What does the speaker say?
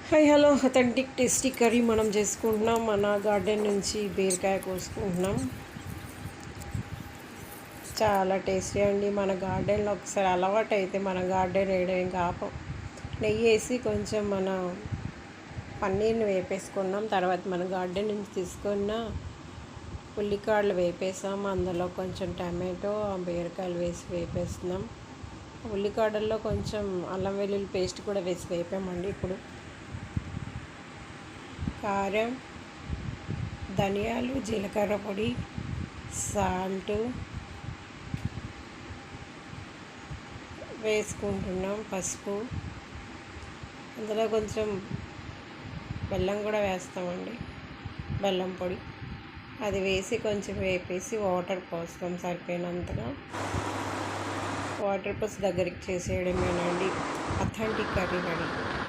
Hi hello authentic tasty curry మనం చేసుకుంటున్నాం. మన గార్డెన్ నుంచి బీరకాయ కోసుకుంటున్నాం. చాలా టేస్టీ అండి. మన గార్డెన్లో ఒకసారి అలవాటు అయితే మన గార్డెన్ వేయడం ఇంకా ఆపం. నెయ్యి వేసి కొంచెం మన పన్నీర్ని వేపేసుకున్నాం. తర్వాత మన గార్డెన్ నుంచి తీసుకున్న ఉల్లికాడలు వేపేసాం. అందులో కొంచెం టమాటో బీరకాయలు వేసి వేపేస్తున్నాం. ఉల్లికాడల్లో కొంచెం అల్లం వెల్లుల్లి పేస్ట్ కూడా వేసి వేపామండి. ఇప్పుడు కారం, ధనియాలు, జీలకర్ర పొడి, సాల్ట్ వేసుకుంటున్నాం. పసుపు, అందులో కొంచెం బెల్లం కూడా వేస్తామండి, బెల్లం పొడి. అది వేసి కొంచెం వేపేసి వాటర్ పోస్తాం సరిపోయినంతగా. వాటర్ పోసి దగ్గరికి చేసేయడమేనండి. Authentic curry ready.